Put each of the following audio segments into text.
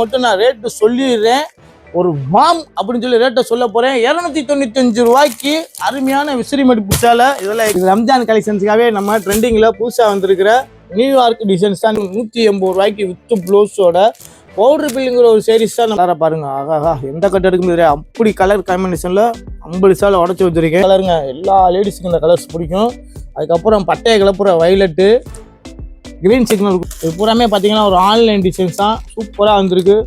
மட்டும் நான் ரேட்டு சொல்லிடுறேன். ஒரு வாம் அப்படின்னு சொல்லி ரேட்டை சொல்ல போறேன். 295 ரூபாய்க்கு அருமையான விசிறி மடிப்பு சேலை. இதெல்லாம் இது ரம்ஜான் கலெக்ஷன்ஸுக்காகவே நம்ம ட்ரெண்டிங்கில் புதுசாக வந்திருக்கிற நியூயார்க் டிசைன்ஸ் தான். 180 ரூபாய்க்கு வித்து ப்ளவுஸோட பவுடர் பில்லுங்கிற ஒரு சீரிஸ் தான் நல்லா பாருங்க. ஆகாஹா எந்த கட்டு எடுக்க முடியாது, அப்படி கலர் காம்பினேஷனில் 50 சேலை உடச்சி வச்சிருக்கேன். கலருங்க எல்லா லேடிஸுக்கும் இந்த கலர்ஸ் பிடிக்கும். அதுக்கப்புறம் பட்டைய கிளப்புற வைலட்டு, கிரீன் சிக்னல், இது பூராமே பார்த்தீங்கன்னா ஒரு ஆன்லைன் டிசைன்ஸ் தான். சூப்பராக வந்திருக்கு.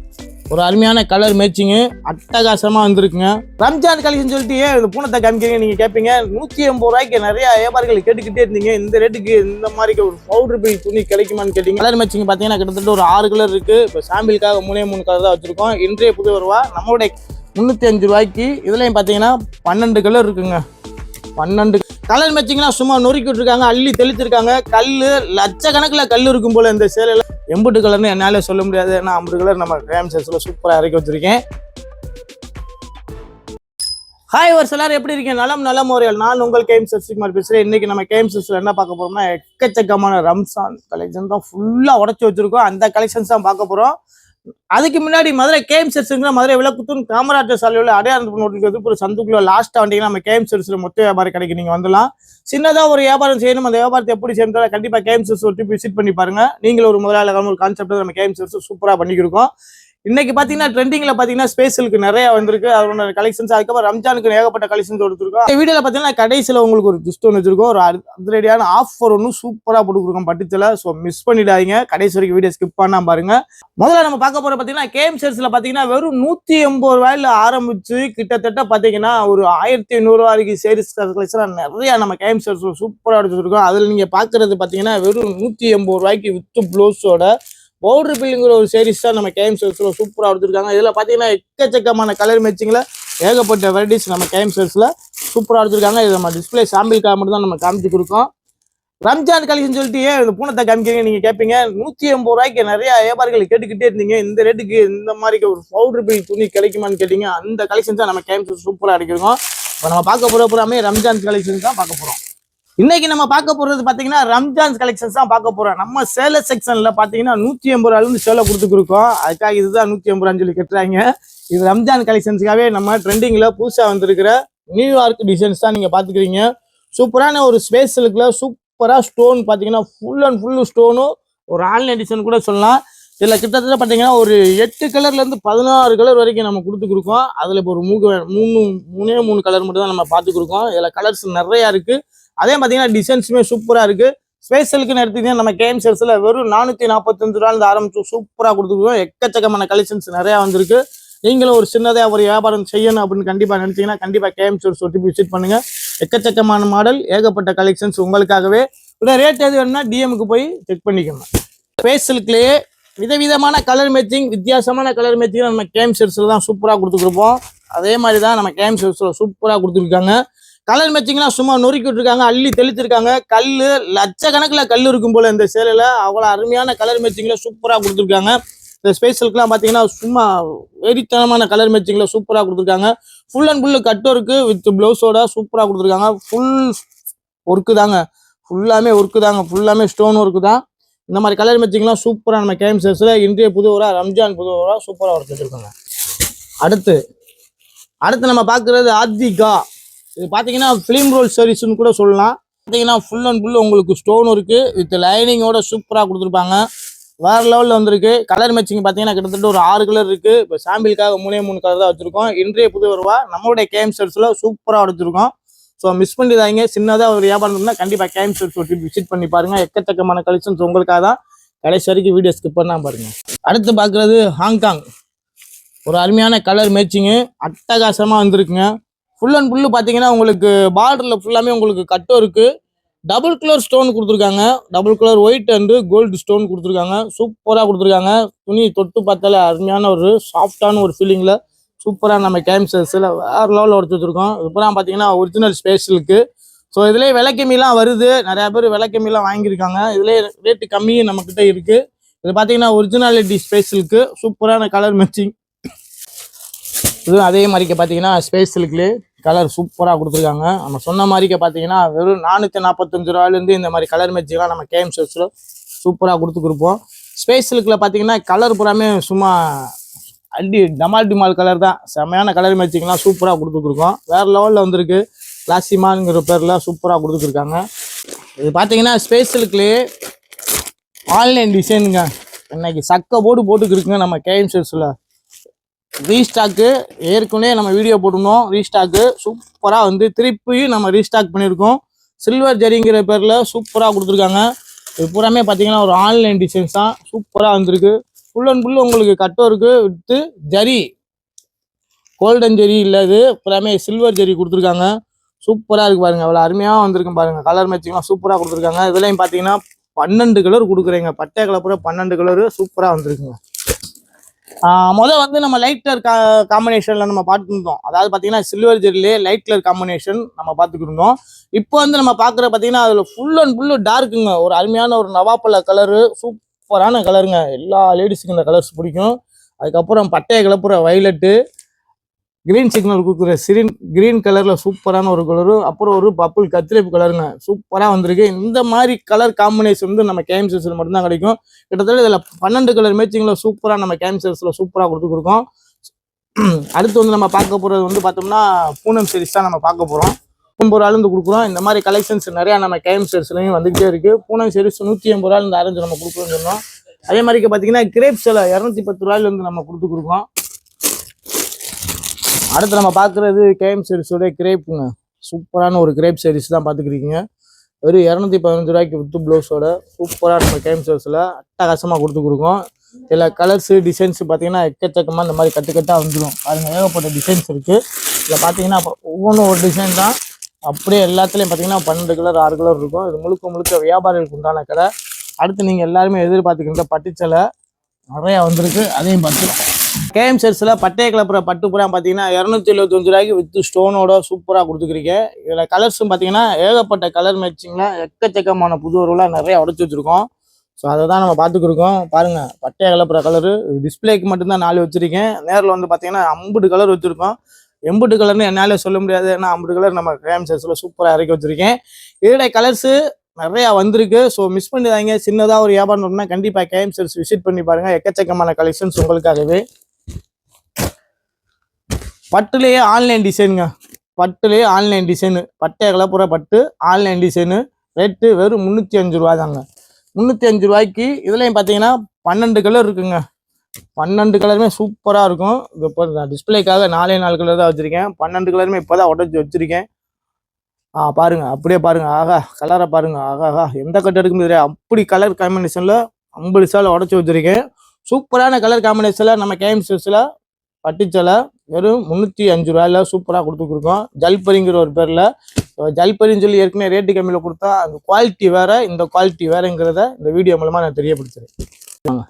ஒரு அருமையான கலர் மேட்சிங்கு அட்டகாசமாக வந்திருக்குங்க. ரம்ஜான் கலெக்ஷன் சொல்லிட்டு ஏன் இந்த பூனத்தை காமிக்கிறீங்க நீங்கள் கேட்பீங்க. 180 ரூபாய்க்கு நிறைய வியாபாரிகள் கேட்டுக்கிட்டே இருந்தீங்க. இந்த ரேட்டுக்கு இந்த மாதிரி ஒரு பவுடர் பில் துணி கிடைக்குமான்னு கேட்டீங்க. கலர் மேட்சிங் பார்த்தீங்கன்னா கிட்டத்தட்ட ஒரு 6 கலர் இருக்குது. இப்போ சாம்பிளுக்காக 3 கலர் தான் வச்சுருக்கோம். இன்றைய புது வருவா நம்மளுடைய 305 ரூபாய்க்கு. இதுலேயும் பார்த்தீங்கன்னா 12 கலர் இருக்குங்க. 12 கலர் மேட்சிங்லாம் சும்மா நொறுக்கி விட்டுருக்காங்க, அள்ளி தெளிச்சிருக்காங்க. கல் லட்சக்கணக்கில் கல் இருக்கும் போல இந்த சேலையில். 80 கலர்னு என்னால் சொல்ல முடியாது. ஏன்னா 50 கலர் நம்ம கிராம் சைஸில் சூப்பராக இறக்கி வச்சிருக்கேன். ஹாய் ஒரு எல்லாரும் எப்படி இருக்கீங்க? நலம் முறையில் நான் உங்கள் கேம் சசிகுமார் பேசுகிறேன். இன்றைக்கி நம்ம கேம் சைஸில் என்ன பார்க்க போகிறோம்னா எக்கச்சக்கமான ரம்ஜான் கலெக்ஷன் தான் ஃபுல்லாக உடச்சி வச்சுருக்கோம். அந்த கலெக்ஷன்ஸ் தான் பார்க்க போகிறோம். அதுக்கு முன்னாடி மதுரை கேம் செட்ஸுங்கிற மதுரை விளக்குத்தூன் காமராஜர் சாலையில் அடையாளம் நோட்டுக்கு எதிர்ப்பு சந்துக்குள்ள லாஸ்ட்டாக வந்தீங்கன்னா நம்ம கேம் செட்ஸில் மொத்த வியாபாரம் கிடைக்கும். நீங்கள் வந்துடலாம். சின்னதாக ஒரு வியாபாரம் செய்யணும், அந்த வியாபாரத்தை எப்படி செய்யணும் கண்டிப்பாக கேம் செட்ஸ் ஒரு ட்ரிப் விசிட் பண்ணி பாருங்க. நீங்களும் ஒரு முதலாளி ஒரு கான்செப்ட் நம்ம கேம் செட்ஸ் சூப்பராக பண்ணிக்கிருக்கோம். இன்னைக்கு பார்த்தீங்கன்னா ட்ரெண்டிங்கில் பார்த்தீங்கன்னா ஸ்பேஷலுக்கு நிறைய வந்திருக்கு. அதோட கலெக்ஷன்ஸ், அதுக்கப்புறம் ரம்ஜானுக்கு ஏகப்பட்ட கலெக்ஷன்ஸ் கொடுத்துருக்கோம். இந்த வீடியோவில் பார்த்தீங்கன்னா கடைசியில் உங்களுக்கு ஒரு கிஃப்ட் ஒன்று வச்சிருக்கோம். ஒரு அதிரடியான ஆஃபர் ஒன்று சூப்பராக போட்டுருக்கோம் பட்டுச்சல. ஸோ மிஸ் பண்ணிடாதீங்க, கடைசி வரைக்கும் வீடியோ ஸ்கிப் பண்ணால் பாருங்க. முதல்ல நம்ம பார்க்க போகிற பார்த்தீங்கன்னா கேம் செட்ஸில் பார்த்தீங்கன்னா வெறும் 180 ரூபாயில் ஆரம்பிச்சு கிட்டத்தட்ட பார்த்தீங்கன்னா ஒரு 1500 ரூபாய்க்கு சேரீஸ் கலெக்ஷன் நிறைய நம்ம கேம் செட்ஸில் சூப்பராக எடுத்துருக்கோம். அதில் நீங்கள் பார்க்குறது பார்த்தீங்கன்னா வெறும் 180 ரூபாய்க்கு வித்து ப்ளவுஸோட பவுடர் பில்லுங்கிற ஒரு சீரிஸ் தான் நம்ம கேம் செட்ஸில் சூப்பராக எடுத்துருக்காங்க. இதில் பார்த்தீங்கன்னா எக்கச்சக்கமான கலர் மேட்சிங்கில் ஏகப்பட்ட வெரைட்டிஸ் நம்ம கேம் செட்ஸில் சூப்பராக எடுத்துருக்காங்க. இது நம்ம டிஸ்பிளே சாம்பிளுக்காக மட்டும் தான் நம்ம காமிச்சு கொடுக்கோம். ரம்ஜான் கலெக்ஷன் சொல்லிட்டு ஏன் இந்த பூனத்தை காமிக்கிறீங்க நீங்கள் கேட்பீங்க. 180 ரூபாய்க்கு நிறைய வியாபாரிகள் கேட்டுக்கிட்டே இருந்தீங்க. இந்த ரேட்டுக்கு இந்த மாதிரி ஒரு பவுடர் பில் துணி கிடைக்குமான்னு கேட்டீங்க. அந்த கலெக்ஷன்ஸ் தான் நம்ம கேம் செட் சூப்பராக எடுக்கிறோம். இப்போ நம்ம பார்க்க போகிற பூராமே ரம்ஜான் கலெக்ஷன்ஸ் தான் பார்க்க போகிறோம். இன்னைக்கு நம்ம பார்க்க போறது பாத்தீங்கன்னா ரம்ஜான் கலெக்ஷன்ஸ் தான் பார்க்க போறோம். நம்ம சேலை செக்ஷன்ல பாத்தீங்கன்னா 180 ரூபாயிலிருந்து சேலை கொடுத்துருக்கோம். அதுக்காக இதுதான் 180 ரூபான்னு சொல்லி கட்டுறாங்க. இது ரம்ஜான் கலெக்ஷன்ஸுக்காகவே நம்ம ட்ரெண்டிங்ல புதுசா வந்திருக்கிற நியூயார்க் டிசைன்ஸ் தான் நீங்க பாத்துக்கிறீங்க. சூப்பரான ஒரு ஸ்பேஸலுக்குள்ள சூப்பரா ஸ்டோன் பாத்தீங்கன்னா ஃபுல் அண்ட் ஃபுல் ஸ்டோனும் ஒரு ஆன்லைன் டிசைன் கூட சொல்லலாம். இதுல கிட்டத்தட்ட பாத்தீங்கன்னா ஒரு 8 கலர்ல இருந்து 16 கலர் வரைக்கும் நம்ம கொடுத்துருக்கோம். அதுல இப்போ ஒரு 3 கலர் மட்டும் தான் நம்ம பார்த்துருக்கோம். இதுல கலர்ஸ் நிறைய இருக்கு. அதே பார்த்தீங்கன்னா டிசைன்ஸுமே சூப்பராக இருக்குது. ஸ்பெஷலுக்குன்னு எடுத்தீங்கன்னா நம்ம கேம் செட்ஸில் வெறும் 445 ரூபாயிலிருந்து ஆரம்பிச்சு சூப்பராக கொடுத்துருக்கோம். எக்கச்சக்கமான கலெக்ஷன்ஸ் நிறையா வந்திருக்கு. நீங்களும் ஒரு சின்னதாக ஒரு வியாபாரம் செய்யணும் அப்படின்னு கண்டிப்பாக நினச்சிங்கன்னா கண்டிப்பாக கேம் செட்ஸ் ஒட்டி விசிட் பண்ணுங்கள். எக்கச்சக்கமான மாடல், ஏகப்பட்ட கலெக்ஷன்ஸ் உங்களுக்காகவே. இதோட ரேட் எது வேணும்னா டிஎம்க்கு போய் செக் பண்ணிக்கணும். ஸ்பெஷலுக்குலேயே விதவிதமான கலர் மேட்சிங், வித்தியாசமான கலர் மேட்சிங் நம்ம கேம் செட்ஸில் தான் சூப்பராக கொடுத்துருப்போம். அதே மாதிரி தான் நம்ம கேம் செட்ஸில் சூப்பராக கொடுத்துருக்காங்க. கலர் மேட்சிங்லாம் சும்மா நொறுக்கி விட்டுருக்காங்க, அள்ளி தெளிச்சிருக்காங்க. கல் லட்சக்கணக்கில் கல் இருக்கும் போல இந்த சேலையில். அவ்வளோ அருமையான கலர் மேட்சிங்கில் சூப்பராக கொடுத்துருக்காங்க. இந்த ஸ்பெஷலுக்குலாம் பார்த்தீங்கன்னா சும்மா வெறித்தனமான கலர் மேட்சிங்கில் சூப்பராக கொடுத்துருக்காங்க. Full and full cut work with ப்ளவுஸோட சூப்பராக கொடுத்துருக்காங்க. ஃபுல் ஒர்க்கு தாங்க, ஃபுல்லாமே ஸ்டோன் ஒர்க்கு தான். இந்த மாதிரி கலர் மேட்சிங்லாம் சூப்பராக நம்ம கேம் செட்ஸில் இன்றைய புதுவரா ரம்ஜான் புதுவரா சூப்பராக ஒர்க் வச்சுருக்காங்க. அடுத்து நம்ம பார்க்குறது ஆத்திகா. இது பார்த்தீங்கன்னா ஃபிலிம் ரோல் சர்வீஸ்னு கூட சொல்லலாம். பார்த்தீங்கன்னா ஃபுல் அண்ட் ஃபுல் உங்களுக்கு ஸ்டோன் இருக்கு வித் லைனிங்கோட சூப்பராக கொடுத்துருப்பாங்க. வேறு லெவலில் வந்திருக்கு. கலர் மேட்சிங் பார்த்தீங்கன்னா கிட்டத்தட்ட ஒரு 6 கலர் இருக்குது. இப்போ சாம்பிளுக்காக 3 கலர் தான் வச்சுருக்கோம். இன்றைய புது வருவா நம்மளுடைய கேம் செட்ஸில் சூப்பராக எடுத்துருக்கோம். ஸோ மிஸ் பண்ணிடாதீங்க. சின்னதாக ஒரு வியாபாரம் இருந்தால் கண்டிப்பாக கேம் செட்ஸ் ஒட்டி விசிட் பண்ணி பாருங்கள். எக்கச்சக்கமான கலெக்ஷன்ஸ் உங்களுக்காக தான். கடைசி வரைக்கும் வீடியோ ஸ்கிப் பண்ணால் பாருங்கள். அடுத்து பார்க்குறது ஹாங்காங். ஒரு அருமையான கலர் மேட்சிங்கு அட்டகாசமாக வந்திருக்குங்க. ஃபுல் அண்ட் ஃபுல்லு பார்த்தீங்கன்னா உங்களுக்கு பார்டரில் ஃபுல்லாமே உங்களுக்கு கட்டும் இருக்குது. டபுள் கலர் ஸ்டோன் கொடுத்துருக்காங்க. Double colour white and gold stone கொடுத்துருக்காங்க. சூப்பராக கொடுத்துருக்காங்க. துணி தொட்டு பார்த்தாலே அருமையான ஒரு சாஃப்டான ஒரு ஃபீலிங்கில் சூப்பராக நம்ம கேம் செட்ஸில் வேறு லெவலில் எடுத்து வச்சுருக்கோம். இப்போலாம் பார்த்தீங்கன்னா ஒரிஜினல் ஸ்பெஷலுக்கு. ஸோ இதுலேயே விலை கம்மிலாம் வருது. நிறையா பேர் விலை கம்மிலாம் வாங்கியிருக்காங்க. இதுலேயே ரேட்டு கம்மியும் நம்மக்கிட்ட இருக்குது. இது பார்த்தீங்கன்னா ஒரிஜினாலிட்டி ஸ்பெஷலுக்கு சூப்பரான கலர் மேட்சிங். இதுவும் அதே மாதிரிக்க பார்த்தீங்கன்னா ஸ்பெஷலுக்குலேயே கலர் சூப்பராக கொடுத்துருக்காங்க. நம்ம சொன்ன மாதிரிக்க பார்த்தீங்கன்னா வெறும் 445 ரூபாயிலேருந்து இந்த மாதிரி கலர் மேட்சிங்லாம் நம்ம கேம் செட்ஸில் சூப்பராக கொடுத்துருப்போம். ஸ்பெஷலுக்கில் பார்த்தீங்கன்னா கலர் பூராமே சும்மா அடி டமால் டிமால் கலர் தான், செமையான கலர் மேட்சிங்லாம் சூப்பராக கொடுத்துருக்கோம். வேற லெவலில் வந்திருக்கு. கிளாசிமாங்கிற பேர்ல சூப்பராக கொடுத்துருக்காங்க. இது பார்த்தீங்கன்னா ஸ்பேஷலுக்குள்ளே ஆன்லைன் டிசைனுங்க. இன்னைக்கு சக்க போட்டுருக்குங்க நம்ம கேஎம் சில்க்ஸில். ரீஸ்டாக்கு ஏற்கனவே நம்ம வீடியோ போட்டிருந்தோம். ரீஸ்டாக்கு சூப்பராக வந்து திருப்பியும் நம்ம ரீஸ்டாக் பண்ணியிருக்கோம். சில்வர் ஜரிங்கிற பேரில் சூப்பராக கொடுத்துருக்காங்க. இது பூராமே பார்த்தீங்கன்னா ஒரு ஆன்லைன் டிசைன்ஸ் தான், சூப்பராக வந்திருக்கு. ஃபுல் அண்ட் ஃபுல் உங்களுக்கு கட்டோருக்கு வித்து ஜரி, கோல்டன் ஜரி இல்லை, இது பூராமே சில்வர் ஜரி கொடுத்துருக்காங்க. சூப்பராக இருக்குது பாருங்கள், அவ்வளோ அருமையாக வந்திருக்கு பாருங்கள். கலர் மேட்சிங்லாம் சூப்பராக கொடுத்துருக்காங்க. இதுலேயும் பார்த்தீங்கன்னா 12 கலர் கொடுக்குறீங்க. பட்டை கலர் பூரா 12 கலரு சூப்பராக வந்திருக்குங்க. முதல் வந்து நம்ம லைட் கலர் காம்பினேஷனில் நம்ம பார்த்துருந்தோம். அதாவது பார்த்தீங்கன்னா சில்வர் ஜெரிலே லைட் கலர் காம்பினேஷன் நம்ம பார்த்துக்கிருந்தோம். இப்போ வந்து நம்ம பார்க்குற பார்த்தீங்கன்னா அதில் ஃபுல் அண்ட் ஃபுல்லு டார்க்குங்க. ஒரு அருமையான ஒரு நவாப்பழ கலரு, சூப்பரான கலருங்க. எல்லா லேடிஸுக்கும் இந்த கலர்ஸ் பிடிக்கும். அதுக்கப்புறம் பட்டைய கலப்புற வைலட்டு, கிரீன் சிக்னல் கொடுக்குற கிரீன் கலரில் சூப்பரான ஒரு கலரு, அப்புறம் ஒரு பப்புள் கத்திரிப்பு கலருங்க. சூப்பராக வந்திருக்கு. இந்த மாதிரி கலர் காம்பினேஷன் வந்து நம்ம கேஎம் சில்க்ஸில் மட்டும்தான் கிடைக்கும். கிட்டத்தட்ட இதில் 12 கலர் மேட்சிங்கில் சூப்பராக நம்ம கேஎம் சில்க்ஸில் சூப்பராக கொடுத்துருக்கோம். அடுத்து வந்து நம்ம பார்க்க போகிறது வந்து பார்த்தோம்னா பூனம் சீரிஸ் தான் நம்ம பார்க்க போகிறோம். 180 ரூபாயிலிருந்து கொடுக்குறோம். இந்த மாதிரி கலெக்ஷன்ஸ் நிறையா நம்ம கேஎம் சில்க்ஸ்லையும் வந்துகிட்டே இருக்குது. பூனம் சீரிஸ் 180 ரூபாயிலிருந்து ஆரஞ்சு நம்ம கொடுக்குறோம்னு சொன்னோம். அதே மாதிரி பார்த்தீங்கன்னா கிரேப்ஸில் 210 ரூபாயிலிருந்து நம்ம கொடுத்துருக்கோம். அடுத்து நம்ம பார்க்குறது கேஎம் சீரிஸோட கிரேப்புங்க. சூப்பரான ஒரு கிரேப் சீரிஸ் தான் பார்த்துக்கிறீங்க. வெறும் 215 ரூபாய்க்கு வித்து ப்ளவுஸோட சூப்பராக நம்ம கேஎம் சீரிஸில் அட்டகாசமாக கொடுத்துருக்கோம். இதில் கலர்ஸு டிசைன்ஸ் பார்த்தீங்கன்னா எக்கச்சக்கமாக இந்த மாதிரி கட்டுக்கட்டாக வந்துடும் பாருங்கள். ஏகப்பட்ட டிசைன்ஸ் இருக்குது. இதில் பார்த்தீங்கன்னா ஒவ்வொன்றும் ஒரு டிசைன் தான். அப்படியே எல்லாத்துலேயும் பார்த்தீங்கன்னா 12 கலர் 6 கலர் இருக்கும். இது முழுக்க வியாபாரிகளுக்கு உண்டான கடை. அடுத்து நீங்கள் எல்லாருமே எதிர்பார்த்துக்கிட்ட பட்டுச்சலை நிறையா வந்திருக்கு, அதையும் பார்த்துக்கலாம். கேஎம் சில்க்ஸில் பட்டைய கலப்புற பட்டு பூரா பார்த்தீங்கன்னா 275 ரூபாய்க்கு வித்து ஸ்டோனோட சூப்பராக கொடுத்துக்கிறீங்க. இதில் கலர்ஸும் பார்த்தீங்கன்னா ஏகப்பட்ட கலர் மேட்சிங்கில் எக்கச்சக்கமான புது உருவெலாம் நிறையா உடச்சி வச்சுருக்கோம். ஸோ அதை தான் நம்ம பார்த்துக்கிருக்கோம். பாருங்கள், பட்டைய கலப்புற கலரு டிஸ்பிளேக்கு மட்டும்தான் 4 வச்சுருக்கேன். நேரில் வந்து பார்த்தீங்கன்னா 50 கலர் வச்சுருக்கோம். 80 கலர்னு என்னாலே சொல்ல முடியாது, ஏன்னா 50 கலர் நம்ம கேஎம் சில்க்ஸில் சூப்பராக இறக்கி வச்சுருக்கேன். இதோட கலர்ஸு நிறையா வந்திருக்கு. ஸோ மிஸ் பண்ணிடாதீங்க. சின்னதாக ஒரு வியாபாரம் பண்ணணும்னா கண்டிப்பாக கேஎம் சில்க்ஸ் விசிட் பண்ணி பாருங்கள். எக்கச்சக்கமான கலெக்ஷன்ஸ் உங்களுக்காகவே. பட்டுலேயே ஆன்லைன் டிசைனுங்க. பட்டுலேயே ஆன்லைன் டிசைனு, பட்டை கலப்புற பட்டு ஆன்லைன் டிசைனு. ரேட்டு வெறும் 305 ரூபா தாங்க. 305 ரூபாய்க்கு இதுலேயும் பார்த்தீங்கன்னா 12 கலர் இருக்குங்க. 12 கலருமே சூப்பராக இருக்கும். இது இப்போ நான் டிஸ்பிளேக்காக 4 கலர் தான் வச்சுருக்கேன். 12 கலருமே இப்போ தான் உடச்சி வச்சுருக்கேன். பாருங்க, அப்படியே பாருங்க. ஆகா, கலரை பாருங்க. ஆகா, எந்த கட்டு எடுக்கும் தெரியாது, அப்படி கலர் காம்பினேஷனில் 50 சேலை உடச்சி வச்சுருக்கேன். சூப்பரான கலர் காம்பினேஷனில் நம்ம கேஎம் சில்க்ஸில் பட்டுச்சலை வெறும் 305 ரூபாயில் சூப்பராக கொடுத்துருக்கோம். ஜல்பரிங்கிற ஒரு பேரில். ஜல்பரின்னு சொல்லி ஏற்கனவே ரேட்டு கம்மியில் கொடுத்தா அந்த குவாலிட்டி வேறு, இந்த குவாலிட்டி வேறுங்கிறத இந்த வீடியோ மூலமாக நான் தெரியப்படுத்துகிறேன்.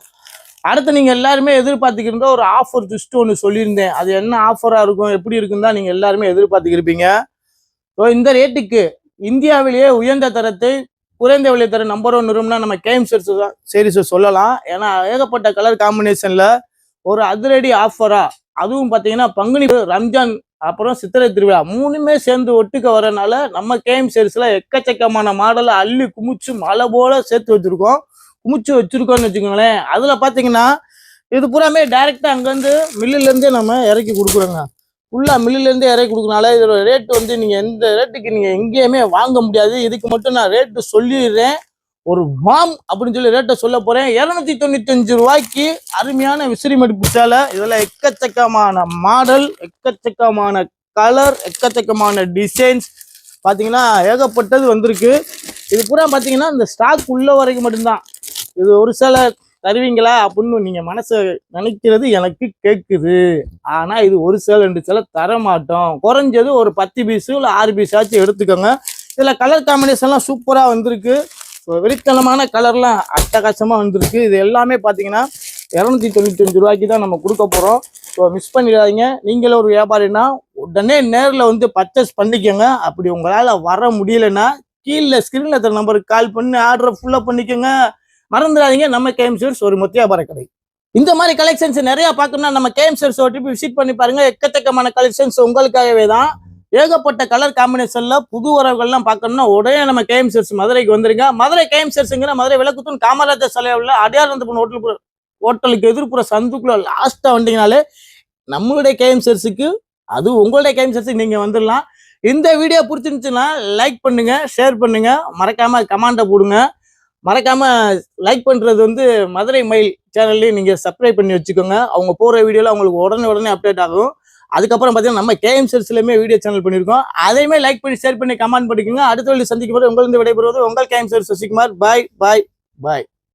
அடுத்து நீங்கள் எல்லாருமே எதிர்பார்த்துக்கிருந்தா ஒரு ஆஃபர் ட்விஸ்ட் ஒன்று சொல்லியிருந்தேன். அது என்ன ஆஃபராக இருக்கும், எப்படி இருக்குன்னு தான் நீங்கள் எல்லாருமே எதிர்பார்த்துக்கிருப்பீங்க. ஸோ இந்த ரேட்டுக்கு இந்தியாவிலேயே உயர்ந்த தரத்தை குறைந்த விலை தர நம்பர் 1 நிறுவனம்னா நம்ம கேஎம் சீரிஸை சொல்லலாம். ஏன்னா ஏகப்பட்ட கலர் காம்பினேஷனில் ஒரு அதிரடி ஆஃபராக, அதுவும் பார்த்தீங்கன்னா பங்குனி, ரம்ஜான், அப்புறம் சித்திரை திருவிழா 3மே சேர்ந்து ஒட்டுக்க வரனால நம்ம கேஎம் சீரிஸில் எக்கச்சக்கமான மாடலை அள்ளி குமிச்சு மழை போல சேர்த்து வச்சுருக்கோம்னு வச்சுக்கோங்களேன். அதில் பார்த்தீங்கன்னா இது பூராமே டைரெக்டாக அங்கேருந்து மில்லுலேருந்தே நம்ம இறக்கி கொடுக்குறோங்க. ஃபுல்லாக மில்லுலேருந்தே இறக்கி கொடுக்கனால இதோட ரேட்டு வந்து நீங்கள் எந்த ரேட்டுக்கு நீங்கள் எங்கேயுமே வாங்க முடியாது. இதுக்கு மட்டும் நான் ரேட்டு சொல்லிடுறேன். ஒரு வாம் அப்படின்னு சொல்லி ரேட்டை சொல்ல போகிறேன். 295 ரூபாய்க்கு அருமையான விசிறி மடிப்பு சேலை. இதில் எக்கச்சக்கமான மாடல், எக்கச்சக்கமான கலர், எக்கச்சக்கமான டிசைன்ஸ் பார்த்தீங்கன்னா ஏகப்பட்டது வந்திருக்கு. இது பூரா பார்த்தீங்கன்னா இந்த ஸ்டாக் உள்ள வரைக்கும் மட்டும்தான். இது ஒரு சேலை தருவீங்களா அப்படின்னு நீங்கள் மனசை நினைக்கிறது எனக்கு கேட்குது. ஆனால் இது ஒரு சேலை 2 சேலை தர மாட்டோம். குறைஞ்சது ஒரு 10 பீஸு இல்லை 6 பீஸ் ஆச்சும் எடுத்துக்கோங்க. இதில் கலர் காம்பினேஷன்லாம் சூப்பராக வந்திருக்கு. வெறித்தனமான கலர்லாம் அட்டகாசமாக வந்திருக்கு. இது எல்லாமே பார்த்தீங்கன்னா 295 ரூபாய்க்கு தான் நம்ம கொடுக்க போகிறோம். ஸோ மிஸ் பண்ணிடாதீங்க. நீங்களும் ஒரு வியாபாரினா உடனே நேரில் வந்து பர்ச்சேஸ் பண்ணிக்கோங்க. அப்படி உங்களால் வர முடியலைன்னா கீழே ஸ்க்ரீனில் இருக்கிற நம்பருக்கு கால் பண்ணி ஆர்டரை ஃபுல்லாக பண்ணிக்கோங்க. மறந்துடாதீங்க, நம்ம கேஎம் சீரிஸ் ஒரு வியாபார கடை. இந்த மாதிரி கலெக்ஷன்ஸ் நிறையா பார்க்கணும்னா நம்ம கேஎம் சீரிஸ் ஒரு விசிட் பண்ணி பாருங்கள். எக்கச்சக்கமான கலெக்ஷன்ஸ் உங்களுக்காகவே தான். ஏகப்பட்ட கலர் காம்பினேஷன்ல புது உறவுகள்லாம் பார்க்கணும்னா உடனே நம்ம கேஎம் சீரிஸ் மதுரைக்கு வந்துருங்க. மதுரை கேஎம் சீரிஸ்ங்கிற மதுரை விளக்குத்தூண் காமராஜர் சாலையில் உள்ள அடியார் ஹோட்டல் ஹோட்டலுக்கு எதிர்ப்புற சந்துக்குள்ள லாஸ்டா வந்தீங்கனாலே நம்மளுடைய கேஎம்சர்ஸுக்கு, அது உங்களுடைய கேஎம்சர்ஸுக்கு நீங்க வந்துடலாம். இந்த வீடியோ பிடிச்சிருந்துச்சுன்னா லைக் பண்ணுங்க, ஷேர் பண்ணுங்க, மறக்காம கமெண்ட்டை போடுங்க. மறக்காம லைக் பண்றது வந்து மதுரை மயில் சேனல்லையும் நீங்க சப்ஸ்கிரைப் பண்ணி வச்சுக்கோங்க. அவங்க போற வீடியோல உங்களுக்கு உடனே அப்டேட் ஆகும். அதுக்கப்புறம் பார்த்தீங்கன்னா நம்ம கேஎம்சர்ஸ்லயுமே வீடியோ சேனல் பண்ணியிருக்கோம். அதையுமே லைக் பண்ணி ஷேர் பண்ணி கமெண்ட் பண்ணிக்கோங்க. அடுத்த வீடியோ சந்திக்கும் போது உங்களிருந்து விடைபெறுவது உங்கள் கேஎம்சர் சசிகுமார். பாய் பாய் பாய்.